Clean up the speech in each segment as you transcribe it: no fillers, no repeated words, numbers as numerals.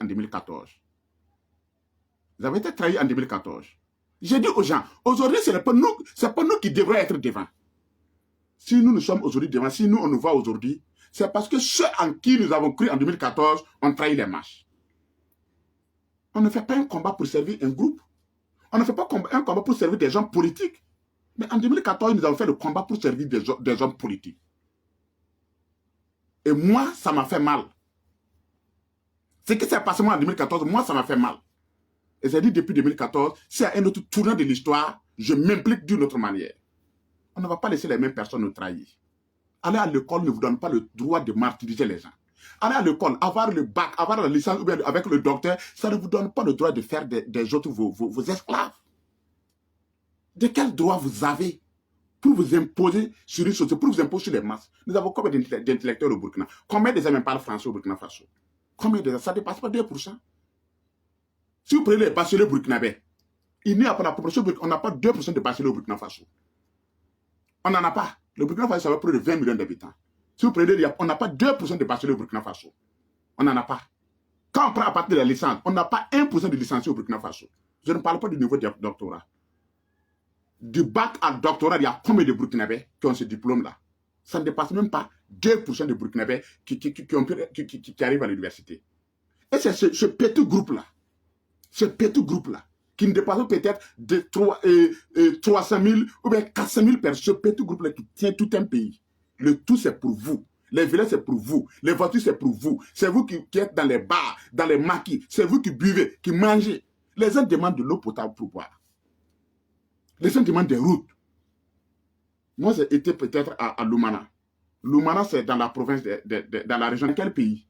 en 2014. Vous avez été trahi en 2014. J'ai dit aux gens, aujourd'hui, ce n'est pas nous qui devrions être devant. Si nous sommes aujourd'hui devant, si nous on nous voit aujourd'hui, c'est parce que ceux en qui nous avons cru en 2014 ont trahi les marches. On ne fait pas un combat pour servir un groupe. On ne fait pas un combat pour servir des gens politiques. Mais en 2014, nous avons fait le combat pour servir des hommes politiques. Et moi, ça m'a fait mal. Ce qui s'est passé moi en 2014, moi, ça m'a fait mal. Et j'ai dit depuis 2014, s'il y a un autre tournant de l'histoire, je m'implique d'une autre manière. On ne va pas laisser les mêmes personnes nous trahir. Aller à l'école ne vous donne pas le droit de martyriser les gens. Aller à l'école, avoir le bac, avoir la licence ou bien avec le docteur, ça ne vous donne pas le droit de faire des autres vos esclaves. De quel droit vous avez pour vous imposer sur une société, pour vous imposer sur les masses? Nous avons combien d'intellectuels au Burkina? Combien des hommes parlent français au Burkina Faso? Combien de ça ne dépasse pas 2%? Si vous prenez les bacheliers burkinabés, il n'y a pas la population, on n'a pas 2% de bacheliers au Burkina Faso. On n'en a pas. Le Burkina Faso, ça va plus de 20 millions d'habitants. Si vous prenez, on n'a pas 2% de bacheliers au Burkina Faso. On n'en a pas. Quand on prend à partir de la licence, on n'a pas 1% de licenciés au Burkina Faso. Je ne parle pas du niveau de doctorat. Du bac à doctorat, il y a combien de Burkinabés qui ont ce diplôme-là? Ça ne dépasse même pas 2% de Burkinabés qui arrivent à l'université. Et c'est ce petit groupe-là, qui ne dépasse peut-être de 300 000 ou bien 400 000 personnes, ce petit groupe-là qui tient tout un pays. Le tout, c'est pour vous. Les villages, c'est pour vous. Les voitures, c'est pour vous. C'est vous qui êtes dans les bars, dans les maquis. C'est vous qui buvez, qui mangez. Les gens demandent de l'eau potable pour boire. Les gens demandent des routes. Moi, j'ai été peut-être à Lumana. Lumana, c'est dans la province, dans la région. Dans quel pays?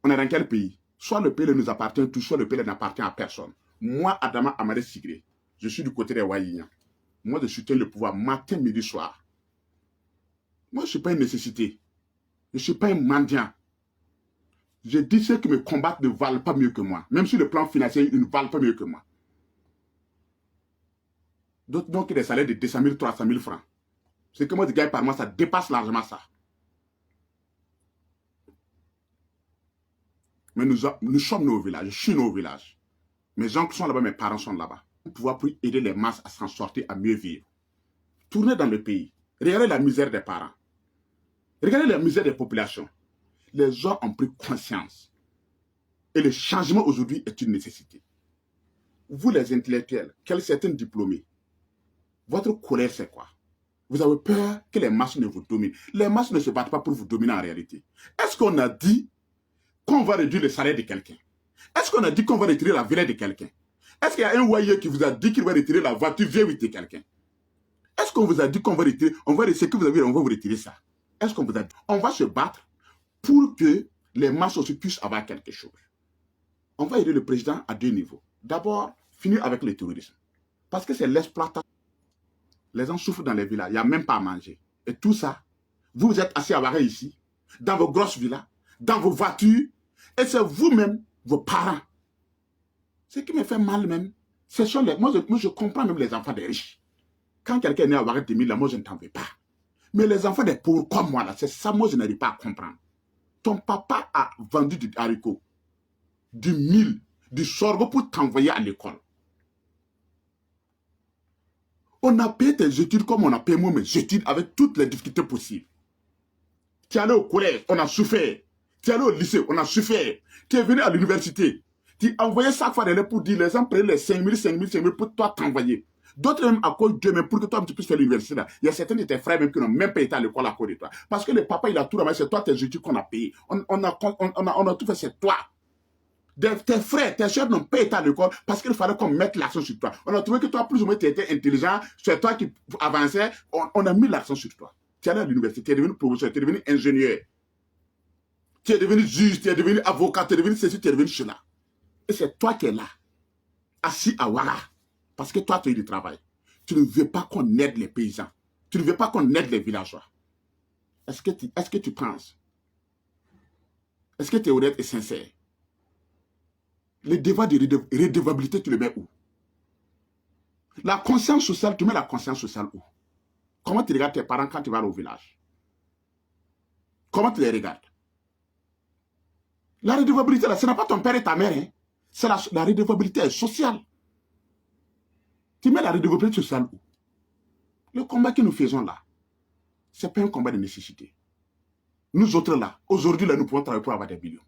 On est dans quel pays? Soit le pays nous appartient tout, soit le pays n'appartient à personne. Moi, Adama Amadé Sigré, je suis du côté des Waïniens. Moi, je soutiens le pouvoir matin, midi, soir. Moi, je ne suis pas une nécessité. Je ne suis pas un mendiant. Je dis ceux qui me combattent ne valent pas mieux que moi. Même sur le plan financier, ils ne valent pas mieux que moi. D'autres n'ont que des salaires de 200 000, 300 000 francs. Ce que moi je gagne par mois, ça dépasse largement ça. Mais nous sommes nos villages, je suis nos villages. Mes oncles sont là-bas, mes parents sont là-bas. Pour pouvoir aider les masses à s'en sortir, à mieux vivre. Tournez dans le pays. Regardez la misère des parents. Regardez la misère des populations. Les gens ont pris conscience. Et le changement aujourd'hui est une nécessité. Vous les intellectuels, certains diplômés, votre colère c'est quoi? Vous avez peur que les masses ne vous dominent. Les masses ne se battent pas pour vous dominer en réalité. Est-ce qu'on a dit qu'on va réduire le salaire de quelqu'un? Est-ce qu'on a dit qu'on va retirer la villa de quelqu'un? Est-ce qu'il y a un Waye qui vous a dit qu'il va retirer la voiture vieille de quelqu'un? Est-ce qu'on vous a dit qu'on va retirer, ce que vous avez, on va vous retirer ça? Est-ce qu'on vous a dit? On va se battre pour que les masses aussi puissent avoir quelque chose. On va aider le président à 2 niveaux. D'abord, finir avec le terrorisme. Parce que c'est l'exploitation. Les gens souffrent dans les villas, il n'y a même pas à manger. Et tout ça, vous êtes assis à Waré ici, dans vos grosses villas, dans vos voitures, et c'est vous-même, vos parents. Ce qui me fait mal même, moi je comprends même les enfants des riches. Quand quelqu'un est né à Waré 2000, là, moi je ne t'en veux pas. Mais les enfants des pauvres comme moi, là, c'est ça, moi je n'arrive pas à comprendre. Ton papa a vendu du haricot, du mil, du sorgho pour t'envoyer à l'école. On a payé tes études comme on a payé moi mes études avec toutes les difficultés possibles. Tu es allé au collège, on a souffert. Tu es allé au lycée, on a souffert. Tu es venu à l'université. Tu envoyais chaque fois des lettres pour dire les gens prennent les 5 000 pour toi t'envoyer. D'autres même à cause d'eux, même pour que toi tu puisses faire l'université là. Il y a certains de tes frères même qui n'ont même pas été à l'école à cause de toi. Parce que le papa il a tout ramassé, c'est toi tes études qu'on a payé. On a tout fait, c'est toi. Tes frères, tes soeurs n'ont pas été à l'école parce qu'il fallait qu'on mette l'accent sur toi. On a trouvé que toi, plus ou moins, tu étais intelligent, c'est toi qui avançais, on a mis l'accent sur toi. Tu es allé à l'université, tu es devenu professeur, tu es devenu ingénieur, tu es devenu juge, tu es devenu avocat, tu es devenu ceci, tu es devenu cela. Et c'est toi qui es là, assis à Ouara, parce que toi, tu as eu du travail. Tu ne veux pas qu'on aide les paysans, tu ne veux pas qu'on aide les villageois. Est-ce que tu penses? Est-ce que tu es honnête et sincère? Les devoirs de redevabilité, tu les mets où? La conscience sociale, tu mets la conscience sociale où? Comment tu regardes tes parents quand tu vas au village? Comment tu les regardes? La redevabilité, là, ce n'est pas ton père et ta mère. Hein. C'est la redevabilité est sociale. Tu mets la redevabilité sociale où? Le combat que nous faisons là, ce n'est pas un combat de nécessité. Nous autres là, aujourd'hui, là, nous pouvons travailler pour avoir des millions.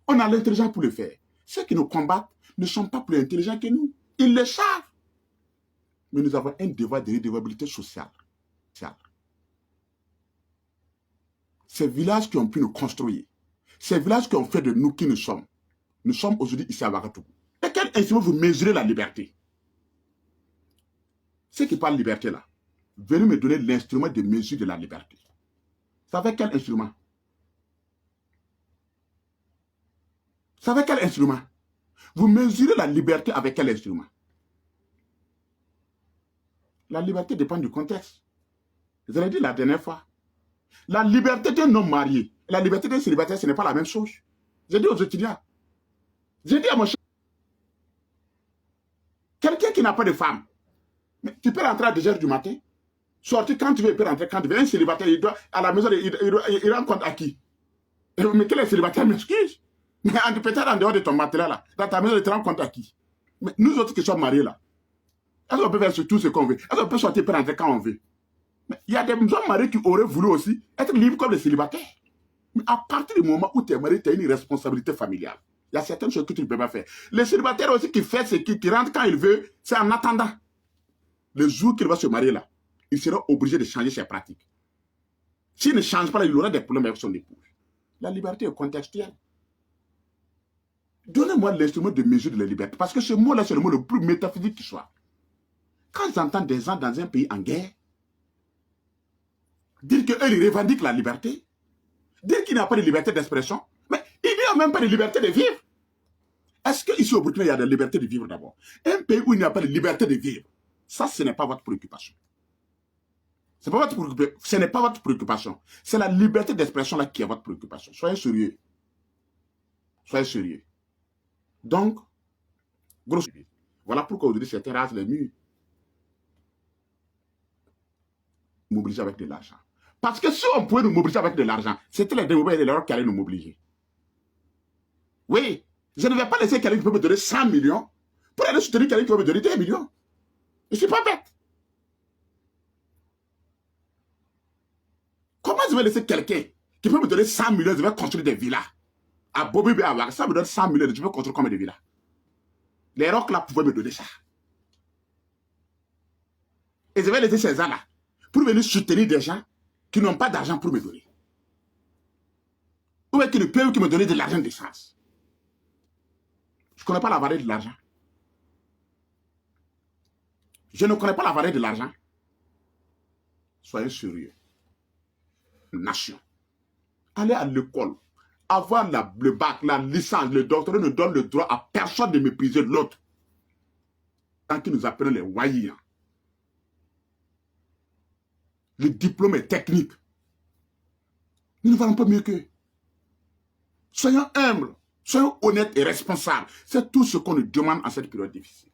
On a l'intelligence pour le faire. Ceux qui nous combattent ne sont pas plus intelligents que nous. Ils le savent. Mais nous avons un devoir de redevabilité sociale. Ces villages qui ont pu nous construire, ces villages qui ont fait de nous qui nous sommes aujourd'hui ici à Ouagadougou. Et quel instrument vous mesurez la liberté? Ceux qui parlent de liberté là, venez me donner l'instrument de mesure de la liberté. C'est avec quel instrument? C'est avec quel instrument? Vous mesurez la liberté avec quel instrument? La liberté dépend du contexte. Je l'ai dit la dernière fois. La liberté d'un homme marié et la liberté d'un célibataire, ce n'est pas la même chose. J'ai dit aux étudiants. J'ai dit à mon chef, quelqu'un qui n'a pas de femme, mais tu peux rentrer à 2h du matin, sortir quand tu veux, il peut rentrer quand tu veux. Un célibataire, il doit, à la maison, il rend compte à qui? Mais quel est célibataire, m'excuse? Mais peut-être en dehors de ton matelas là, dans ta maison, il te rend compte à qui? Mais nous autres qui sommes mariés là, est-ce qu'on peut faire tout ce qu'on veut? Est-ce qu'on peut sortir et rentrer quand on veut? Mais il y a des hommes mariés qui auraient voulu aussi être libres comme les célibataires. Mais à partir du moment où tu es marié, tu as une responsabilité familiale. Il y a certaines choses que tu ne peux pas faire. Les célibataires aussi qui font ce qui rentrent quand ils veulent, c'est en attendant. Le jour qu'il va se marier là, il sera obligé de changer ses pratiques. S'il ne change pas, il aura des problèmes avec son épouse. La liberté est contextuelle. Donnez-moi l'instrument de mesure de la liberté. Parce que ce mot-là, c'est le mot le plus métaphysique qui soit. Quand j'entends des gens dans un pays en guerre, dire qu'eux, ils revendiquent la liberté, dire qu'il n'y a pas de liberté d'expression, mais il n'y a même pas de liberté de vivre. Est-ce qu'ici au Burkina, il y a de la liberté de vivre d'abord? Un pays où il n'y a pas de liberté de vivre, ça, ce n'est pas votre préoccupation. Ce n'est pas votre préoccupation. C'est la liberté d'expression là qui est votre préoccupation. Soyez sérieux. Soyez sérieux. Donc, grosso modo, voilà pourquoi aujourd'hui, certains rasent les murs. Mobiliser avec de l'argent. Parce que si on pouvait nous mobiliser avec de l'argent, c'était les développeurs et les qui allaient nous mobiliser. Oui, je ne vais pas laisser quelqu'un qui peut me donner 100 millions pour aller soutenir quelqu'un qui peut me donner 2 millions. Je ne suis pas bête. Comment je vais laisser quelqu'un qui peut me donner 100 millions, je vais construire des villas à Bobi Béaouak, ça me donne 100 millions, je vais construire combien de villas? Les rocs là pouvaient me donner ça. Et je vais laisser ces gens là pour venir soutenir des gens qui n'ont pas d'argent pour me donner. Ou qui ne peuvent que me donner de l'argent d'essence. Je ne connais pas la valeur de l'argent. Je ne connais pas la valeur de l'argent. Soyez sérieux. Nation. Allez à l'école. Avoir le bac, la licence, le doctorat ne donne le droit à personne de mépriser l'autre. Tant qu'ils nous appellent les waïens. Le diplôme est technique. Nous ne valons pas mieux qu'eux. Soyons humbles, soyons honnêtes et responsables. C'est tout ce qu'on nous demande en cette période difficile.